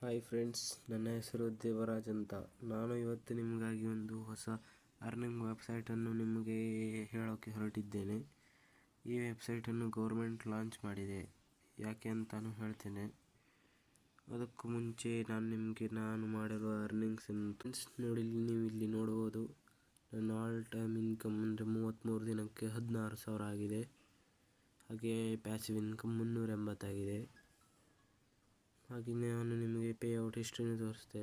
Hi friends, ನನ್ನ ಹೆಸರು ದೇವರಾಜ್ ಅಂತ. ನಾನು ಇವತ್ತು ನಿಮಗಾಗಿ ಒಂದು ಹೊಸ ಅರ್ನಿಂಗ್ ವೆಬ್ಸೈಟನ್ನು ನಿಮಗೆ ಹೇಳೋಕ್ಕೆ ಹೊರಟಿದ್ದೇನೆ. ಈ ವೆಬ್ಸೈಟನ್ನು ಗೌರ್ಮೆಂಟ್ ಲಾಂಚ್ ಮಾಡಿದೆ. ಯಾಕೆ ಅಂತಾನು ಹೇಳ್ತೇನೆ. ಅದಕ್ಕೂ ಮುಂಚೆ ನಾನು ಮಾಡಿರುವ ಅರ್ನಿಂಗ್ಸ್ ಫ್ರೆಂಡ್ಸ್ ನೋಡಿ, ನೀವು ಇಲ್ಲಿ ನೋಡ್ಬೋದು. ನನ್ನ ಆಲ್ ಟೈಮ್ ಇನ್ಕಮ್ ಅಂದರೆ 33 ದಿನಕ್ಕೆ 16,000 ಆಗಿದೆ. ಹಾಗೆ ಪ್ಯಾಸಿವ್ ಇನ್ಕಮ್ 380 ಆಗಿದೆ. ಹಾಗೆ ನಾನು ನಿಮಗೆ ಪೇಔಟ್ ಹಿಸ್ಟ್ರಿನ ತೋರಿಸ್ದೆ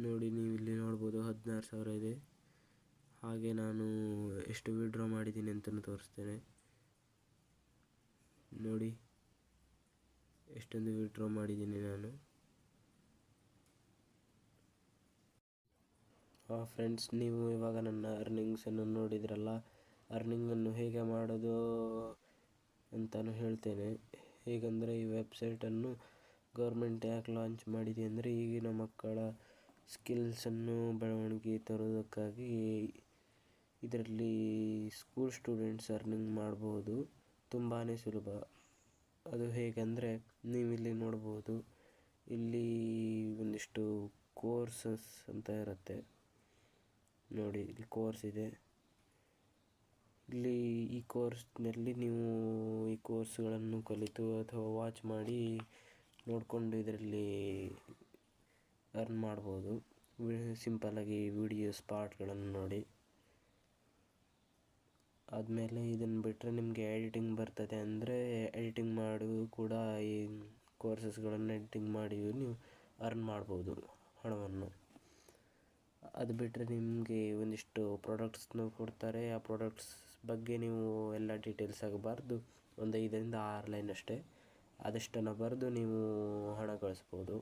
ನೋಡಿ. ನೀವು ಇಲ್ಲಿ ನೋಡ್ಬೋದು 16,000 ಇದೆ. ಹಾಗೆ ನಾನು ಎಷ್ಟು ವಿಡ್ರಾ ಮಾಡಿದ್ದೀನಿ ಅಂತಲೂ ತೋರಿಸ್ತೇನೆ ನೋಡಿ. ಎಷ್ಟೊಂದು ವಿಡ್ರಾ ಮಾಡಿದ್ದೀನಿ ನಾನು. ಫ್ರೆಂಡ್ಸ್, ನೀವು ಇವಾಗ ನನ್ನ ಅರ್ನಿಂಗ್ಸನ್ನು ನೋಡಿದ್ರಲ್ಲ. ಅರ್ನಿಂಗನ್ನು ಹೇಗೆ ಮಾಡೋದು ಅಂತಾನು ಹೇಳ್ತೇನೆ. ಹೇಗೆಂದರೆ, ಈ ವೆಬ್ಸೈಟನ್ನು ಗೌರ್ಮೆಂಟ್ ಯಾಕೆ ಲಾಂಚ್ ಮಾಡಿದೆ ಅಂದರೆ, ಈಗಿನ ಮಕ್ಕಳ ಸ್ಕಿಲ್ಸನ್ನು ಬೆಳವಣಿಗೆ ತರುವುದಕ್ಕಾಗಿ ಇದರಲ್ಲಿ ಸ್ಕೂಲ್ ಸ್ಟೂಡೆಂಟ್ಸ್ ಅರ್ನಿಂಗ್ ಮಾಡ್ಬೋದು. ತುಂಬಾ ಸುಲಭ. ಅದು ಹೇಗೆಂದರೆ, ನೀವಿಲ್ಲಿ ನೋಡ್ಬೋದು. ಇಲ್ಲಿ ಒಂದಿಷ್ಟು ಕೋರ್ಸಸ್ ಅಂತ ಇರುತ್ತೆ ನೋಡಿ. ಇಲ್ಲಿ ಕೋರ್ಸ್ ಇದೆ. ಇಲ್ಲಿ ಈ ಕೋರ್ಸ್ನಲ್ಲಿ ನೀವು ಈ ಕೋರ್ಸ್ಗಳನ್ನು ಕಲಿತು ಅಥವಾ ವಾಚ್ ಮಾಡಿ ನೋಡಿಕೊಂಡು ಇದರಲ್ಲಿ ಅರ್ನ್ ಮಾಡ್ಬೋದು. ಸಿಂಪಲ್ಲಾಗಿ ವಿಡಿಯೋಸ್ ಪಾರ್ಟ್ಗಳನ್ನು ನೋಡಿ. ಆದಮೇಲೆ ಇದನ್ನು ಬಿಟ್ಟರೆ ನಿಮಗೆ ಎಡಿಟಿಂಗ್ ಬರ್ತದೆ ಅಂದರೆ ಎಡಿಟಿಂಗ್ ಮಾಡಿ ಕೂಡ ಈ ಕೋರ್ಸಸ್ಗಳನ್ನು ಎಡಿಟಿಂಗ್ ಮಾಡಿ ನೀವು ಅರ್ನ್ ಮಾಡ್ಬೋದು ಹಣವನ್ನು. ಅದು ಬಿಟ್ಟರೆ ನಿಮಗೆ ಒಂದಿಷ್ಟು ಪ್ರಾಡಕ್ಟ್ಸ್ನ ಕೊಡ್ತಾರೆ. ಆ ಪ್ರಾಡಕ್ಟ್ಸ್ ಬಗ್ಗೆ ನೀವು ಎಲ್ಲ ಡೀಟೇಲ್ಸ್ ಆಗಬಾರ್ದು. ಒಂದು 5ರಿಂದ 6 ಲೈನ್ ಅಷ್ಟೇ. ಅದಷ್ಟನ್ನು ಬರೆದು ನೀವು ಹಣ ಗಳಿಸ್ಬೋದು.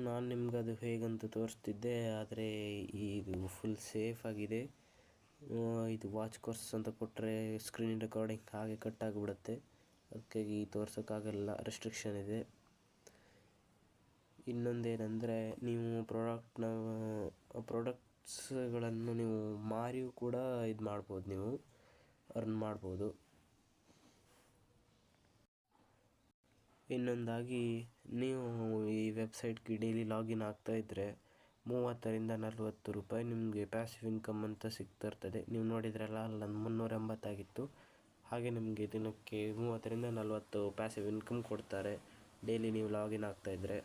ನಾನು ನಿಮ್ಗೆ ಅದು ಹೇಗಂತ ತೋರಿಸ್ತಿದ್ದೆ, ಆದರೆ ಇದು ಫುಲ್ ಸೇಫ್ ಆಗಿದೆ. ಇದು ವಾಚ್ ಕೋರ್ಸ್ ಅಂತ ಕೊಟ್ಟರೆ ಸ್ಕ್ರೀನ್ ರೆಕಾರ್ಡಿಂಗ್ ಹಾಗೆ ಕಟ್ ಆಗಿಬಿಡುತ್ತೆ. ಅದಕ್ಕಾಗಿ ತೋರ್ಸೋಕ್ಕಾಗಲ್ಲ, ರೆಸ್ಟ್ರಿಕ್ಷನ್ ಇದೆ. ಇನ್ನೊಂದೇನೆಂದರೆ, ನೀವು ಪ್ರಾಡಕ್ಟ್ಸ್ಗಳನ್ನು ನೀವು ಮಾರಿಯೂ ಕೂಡ ಇದು ಮಾಡ್ಬೋದು, ನೀವು ಅರ್ನ್ ಮಾಡ್ಬೋದು. ಇನ್ನೊಂದಾಗಿ, ನೀವು ಈ ವೆಬ್ಸೈಟ್ಗೆ ಡೈಲಿ ಲಾಗಿನ್ ಆಗ್ತಾಯಿದ್ರೆ 30ರಿಂದ 40 ರೂಪಾಯಿ ನಿಮಗೆ ಪ್ಯಾಸಿವ್ ಇನ್ಕಮ್ ಅಂತ ಸಿಗ್ತಿರ್ತದೆ. ನೀವು ನೋಡಿದ್ರಲ್ಲ, ಅಲ್ಲೊಂದು 380 ಆಗಿತ್ತು. ಹಾಗೆ ನಿಮಗೆ ದಿನಕ್ಕೆ 30ರಿಂದ 40 ಪ್ಯಾಸಿವ್ ಇನ್ಕಮ್ ಕೊಡ್ತಾರೆ ಡೈಲಿ ನೀವು ಲಾಗಿನ್ ಆಗ್ತಾಯಿದ್ರೆ.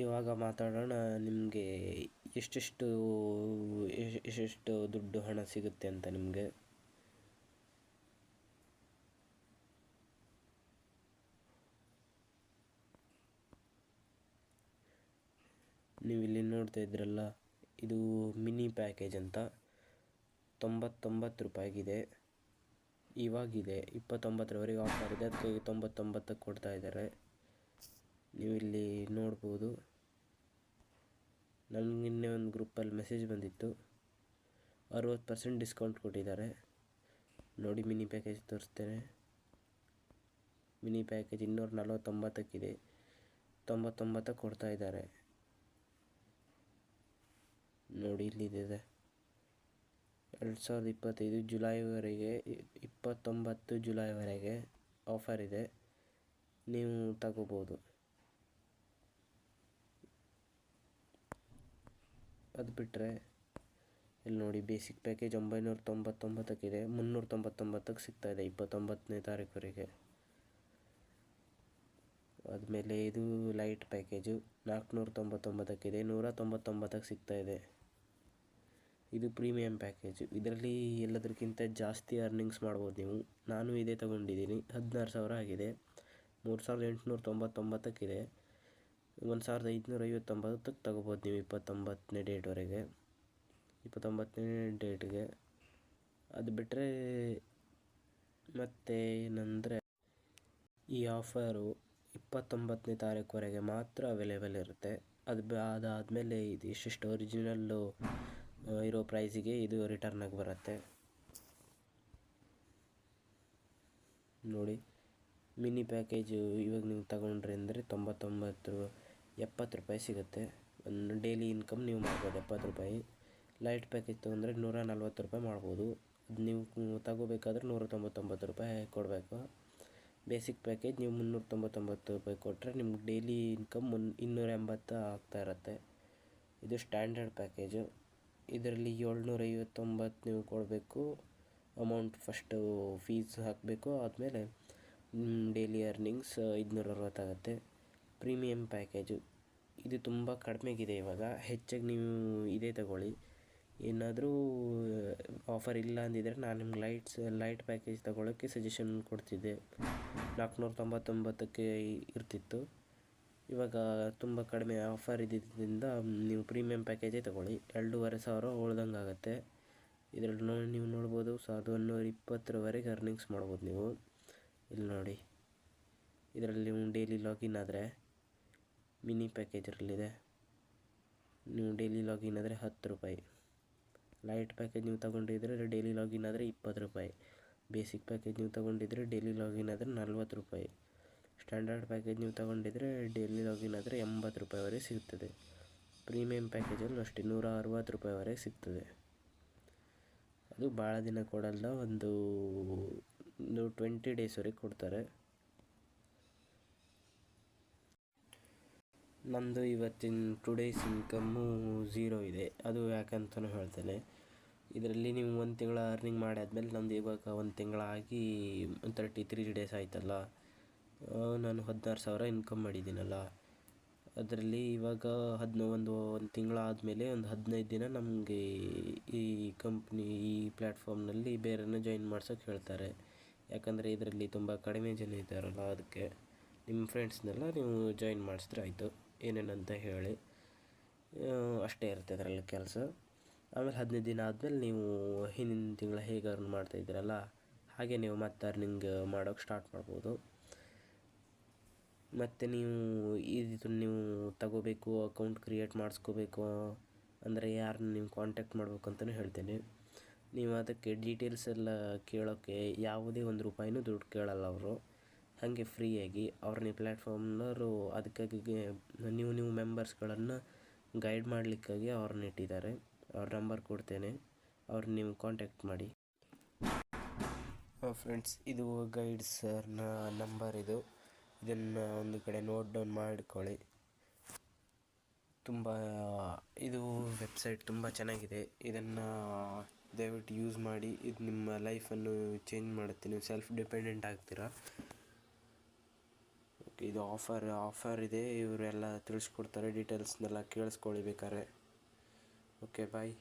ಇವಾಗ ಮಾತಾಡೋಣ ನಿಮಗೆ ಎಷ್ಟೆಷ್ಟು ದುಡ್ಡು ಹಣ ಸಿಗುತ್ತೆ ಅಂತ ನಿಮಗೆ. ನೀವು ಇಲ್ಲಿ ನೋಡ್ತಾ ಇದ್ರಲ್ಲ, ಇದು ಮಿನಿ ಪ್ಯಾಕೇಜ್ ಅಂತ 99 ರೂಪಾಯಿಗಿದೆ. ಇವಾಗಿದೆ 29ರವರೆಗೆ ಆಫರ್ ಇದೆ. ಅದಕ್ಕಾಗಿ 99ಕ್ಕೆ ಕೊಡ್ತಾ ಇದ್ದಾರೆ. ನೀವು ಇಲ್ಲಿ ನೋಡ್ಬೋದು. ನನಗೆ ನಿನ್ನೆ ಒಂದು ಗ್ರೂಪಲ್ಲಿ ಮೆಸೇಜ್ ಬಂದಿತ್ತು, 60% ಡಿಸ್ಕೌಂಟ್ ಕೊಟ್ಟಿದ್ದಾರೆ ನೋಡಿ. ಮಿನಿ ಪ್ಯಾಕೇಜ್ ತೋರಿಸ್ತೇನೆ. ಮಿನಿ ಪ್ಯಾಕೇಜ್ 249ಕ್ಕಿದೆ, 99ಕ್ಕೆ ಕೊಡ್ತಾ ಇದ್ದಾರೆ ನೋಡಿ. ಇಲ್ಲಿದೆ 2025 ಜುಲೈವರೆಗೆ, 29 ಜುಲೈವರೆಗೆ ಆಫರ್ ಇದೆ. ನೀವು ತಗೋಬೋದು. ಅದು ಬಿಟ್ಟರೆ ಇಲ್ಲಿ ನೋಡಿ, ಬೇಸಿಕ್ ಪ್ಯಾಕೇಜ್ 999ಕ್ಕಿದೆ, 399ಕ್ಕೆ ಸಿಗ್ತಾಯಿದೆ 29ನೇ ತಾರೀಕುವರೆಗೆ. ಆದಮೇಲೆ ಇದು ಲೈಟ್ ಪ್ಯಾಕೇಜು 499ಕ್ಕಿದೆ, 199ಕ್ಕೆ ಸಿಗ್ತಾಯಿದೆ. ಇದು ಪ್ರೀಮಿಯಂ ಪ್ಯಾಕೇಜು. ಇದರಲ್ಲಿ ಎಲ್ಲದಕ್ಕಿಂತ ಜಾಸ್ತಿ ಅರ್ನಿಂಗ್ಸ್ ಮಾಡ್ಬೋದು ನೀವು. ನಾನು ಇದೇ ತೊಗೊಂಡಿದ್ದೀನಿ. 16,000 ಆಗಿದೆ. 3,899ಕ್ಕಿದೆ, 1,559ಕ್ಕೆ ತಗೋಬೋದು ನೀವು 29ನೇ ಡೇಟ್ಗೆ. ಅದು ಬಿಟ್ಟರೆ ಮತ್ತೆ ಏನಂದರೆ, ಈ ಆಫರು 29ನೇ ತಾರೀಕುವರೆಗೆ ಮಾತ್ರ ಅವೈಲೇಬಲ್ ಇರುತ್ತೆ. ಅದಾದಮೇಲೆ ಇದು ಎಷ್ಟೆಷ್ಟು ಒರಿಜಿನಲ್ಲು ಇರೋ ಪ್ರೈಸಿಗೆ ಇದು ರಿಟರ್ನ್ ಆಗಿ ಬರುತ್ತೆ ನೋಡಿ. ಮಿನಿ ಪ್ಯಾಕೇಜು ಇವಾಗ ನೀವು ತಗೊಂಡ್ರೆ ಅಂದರೆ 70 ರೂಪಾಯಿ ಸಿಗುತ್ತೆ. ಒಂದು ಡೈಲಿ ಇನ್ಕಮ್ ನೀವು ಮಾಡ್ಬೋದು 70 ರೂಪಾಯಿ. ಲೈಟ್ ಪ್ಯಾಕೇಜ್ ತೊಗೊಂಡ್ರೆ 140 ರೂಪಾಯಿ ಮಾಡ್ಬೋದು. ನೀವು ತಗೋಬೇಕಾದ್ರೆ 199 ರೂಪಾಯಿ ಕೊಡಬೇಕು. ಬೇಸಿಕ್ ಪ್ಯಾಕೇಜ್ ನೀವು 399 ರೂಪಾಯಿ ಕೊಟ್ಟರೆ ನಿಮ್ಗೆ ಡೈಲಿ ಇನ್ಕಮ್ 280 ಆಗ್ತಾ ಇರುತ್ತೆ. ಇದು ಸ್ಟ್ಯಾಂಡರ್ಡ್ ಪ್ಯಾಕೇಜು. ಇದರಲ್ಲಿ 759 ನೀವು ಕೊಡಬೇಕು ಅಮೌಂಟ್. ಫಸ್ಟು ಫೀಸ್ ಹಾಕಬೇಕು, ಆದಮೇಲೆ ಡೈಲಿ ಅರ್ನಿಂಗ್ಸ್ 560 ಆಗುತ್ತೆ. ಪ್ರೀಮಿಯಮ್ ಪ್ಯಾಕೇಜು ಇದು ತುಂಬ ಕಡಿಮೆಗಿದೆ ಇವಾಗ. ಹೆಚ್ಚಾಗಿ ನೀವು ಇದೇ ತಗೊಳ್ಳಿ. ಏನಾದರೂ ಆಫರ್ ಇಲ್ಲ ಅಂದಿದ್ರೆ ನಾನು ನಿಮ್ಗೆ ಲೈಟ್ ಪ್ಯಾಕೇಜ್ ತಗೊಳ್ಳೋಕ್ಕೆ ಸಜೆಷನ್ ಕೊಡ್ತಿದ್ದೆ. 499ಕ್ಕೆ ಇರ್ತಿತ್ತು. ಇವಾಗ ತುಂಬ ಕಡಿಮೆ ಆಫರ್ ಇದ್ದಿದ್ದರಿಂದ ನೀವು ಪ್ರೀಮಿಯಮ್ ಪ್ಯಾಕೇಜೇ ತಗೊಳ್ಳಿ. 2500 ಉಳ್ದಂಗೆ ಆಗುತ್ತೆ. ಇದರಲ್ಲಿ ನೀವು ನೋಡ್ಬೋದು 1120ರವರೆಗೆ ಅರ್ನಿಂಗ್ಸ್ ಮಾಡ್ಬೋದು ನೀವು. ಇಲ್ಲಿ ನೋಡಿ, ಇದರಲ್ಲಿ ನೀವು ಡೈಲಿ ಲಾಗಿನ್ ಆದರೆ ಮಿನಿ ಪ್ಯಾಕೇಜರಲ್ಲಿದೆ. ನೀವು ಡೈಲಿ ಲಾಗಿನ್ ಆದರೆ 10 ರೂಪಾಯಿ. ಲೈಟ್ ಪ್ಯಾಕೇಜ್ ನೀವು ತಗೊಂಡಿದ್ರೆ ಡೈಲಿ ಲಾಗಿನ್ ಆದರೆ 20 ರೂಪಾಯಿ. ಬೇಸಿಕ್ ಪ್ಯಾಕೇಜ್ ನೀವು ತಗೊಂಡಿದ್ರೆ ಡೈಲಿ ಲಾಗಿನ್ ಆದರೆ 40 ರೂಪಾಯಿ. ಸ್ಟ್ಯಾಂಡರ್ಡ್ ಪ್ಯಾಕೇಜ್ ನೀವು ತಗೊಂಡಿದ್ರೆ ಡೈಲಿ ಲಾಗಿನ್ ಆದರೆ 80 ರೂಪಾಯಿವರೆಗೆ ಸಿಗ್ತದೆ. ಪ್ರೀಮಿಯಮ್ ಪ್ಯಾಕೇಜಲ್ಲೂ ಅಷ್ಟೇ 160 ರೂಪಾಯಿವರೆಗೆ ಸಿಗ್ತದೆ. ಅದು ಭಾಳ ದಿನ ಕೊಡಲ್ಲ, ಒಂದು 20 ಡೇಸ್ವರೆಗೆ ಕೊಡ್ತಾರೆ. ನಂದು ಇವತ್ತಿನ ಟುಡೇಸ್ ಇನ್ಕಮ್ಮು 0 ಇದೆ. ಅದು ಯಾಕಂತಲೂ ಹೇಳ್ತೇನೆ. ಇದರಲ್ಲಿ ನೀವು 1 ತಿಂಗಳ ಅರ್ನಿಂಗ್ ಮಾಡಾದ್ಮೇಲೆ ನಂದು ಇವಾಗ 1 ತಿಂಗಳಾಗಿ 33 ಡೇಸ್ ಆಯ್ತಲ್ಲ, ನಾನು 16,000 ಇನ್ಕಮ್ ಮಾಡಿದ್ದೀನಲ್ಲ. ಅದರಲ್ಲಿ ಇವಾಗ ಒಂದು ತಿಂಗಳಾದಮೇಲೆ ಒಂದು 15 ದಿನ ನಮಗೆ ಈ ಕಂಪ್ನಿ ಈ ಪ್ಲ್ಯಾಟ್ಫಾರ್ಮ್ನಲ್ಲಿ ಬೇರೆಯವ್ರನ್ನ ಜಾಯಿನ್ ಮಾಡ್ಸೋಕ್ಕೆ ಹೇಳ್ತಾರೆ. ಯಾಕಂದರೆ ಇದರಲ್ಲಿ ತುಂಬ ಕಡಿಮೆ ಜನ ಇದ್ದಾರಲ್ಲ, ಅದಕ್ಕೆ ನಿಮ್ಮ ಫ್ರೆಂಡ್ಸ್ನೆಲ್ಲ ನೀವು ಜಾಯಿನ್ ಮಾಡಿಸಿದ್ರೆ ಆಯಿತು. ಏನೇನಂತ ಹೇಳಿ ಅಷ್ಟೇ ಇರುತ್ತೆ ಅದರಲ್ಲಿ ಕೆಲಸ. ಆಮೇಲೆ 15 ದಿನ ಆದಮೇಲೆ ನೀವು ಹಿಂದಿನ ತಿಂಗಳ ಹೇಗೆ ಅರ್ನ್ ಮಾಡ್ತಾಯಿದ್ದೀರಲ್ಲ ಹಾಗೆ ನೀವು ಮತ್ತೆ ಅರ್ನಿಂಗ್ ಮಾಡೋಕ್ಕೆ ಸ್ಟಾರ್ಟ್ ಮಾಡ್ಬೋದು. ಮತ್ತು ನೀವು ನೀವು ತಗೋಬೇಕು, ಅಕೌಂಟ್ ಕ್ರಿಯೇಟ್ ಮಾಡಿಸ್ಕೋಬೇಕು ಅಂದರೆ ಯಾರನ್ನ ನೀವು ಕಾಂಟ್ಯಾಕ್ಟ್ ಮಾಡಬೇಕು ಅಂತಲೂ ಹೇಳ್ತೇನೆ. ನೀವು ಅದಕ್ಕೆ ಡೀಟೇಲ್ಸ್ ಎಲ್ಲ ಕೇಳೋಕ್ಕೆ ಯಾವುದೇ ಒಂದು ರೂಪಾಯಿನೂ ದುಡ್ಡು ಕೇಳಲ್ಲ ಅವರು. ಹಾಗೆ ಫ್ರೀಯಾಗಿ ಅವ್ರನ್ನ ಪ್ಲ್ಯಾಟ್ಫಾರ್ಮ್ನವರು ಅದಕ್ಕಾಗಿ ನೀವು ಮೆಂಬರ್ಸ್ಗಳನ್ನು ಗೈಡ್ ಮಾಡಲಿಕ್ಕಾಗಿ ಅವ್ರನ್ನ ಇಟ್ಟಿದ್ದಾರೆ. ಅವ್ರ ನಂಬರ್ ಕೊಡ್ತೇನೆ, ಅವ್ರನ್ನ ನೀವು ಕಾಂಟ್ಯಾಕ್ಟ್ ಮಾಡಿ. ಫ್ರೆಂಡ್ಸ್, ಇದು ಗೈಡ್ ಸರ್ನ ನಂಬರ್ ಇದನ್ನು ಒಂದು ಕಡೆ ನೋಟ್ ಡೌನ್ ಮಾಡಿಕೊಳ್ಳಿ. ಇದು ವೆಬ್ಸೈಟ್ ತುಂಬ ಚೆನ್ನಾಗಿದೆ. ಇದನ್ನು ದಯವಿಟ್ಟು ಯೂಸ್ ಮಾಡಿ. ಇದು ನಿಮ್ಮ ಲೈಫನ್ನು ಚೇಂಜ್ ಮಾಡುತ್ತೆ. ನೀವು ಸೆಲ್ಫ್ ಡಿಪೆಂಡೆಂಟ್ ಆಗ್ತೀರಾ. ಓಕೆ, ಇದು ಆಫರ್ ಇದೆ. ಇವರೆಲ್ಲ ತಿಳಿಸ್ಕೊಡ್ತಾರೆ. ಡೀಟೇಲ್ಸ್ನೆಲ್ಲ ಕೇಳಿಸ್ಕೊಳ್ಳಿ ಬೇಕಾದ್ರೆ. ಓಕೆ, ಬಾಯ್.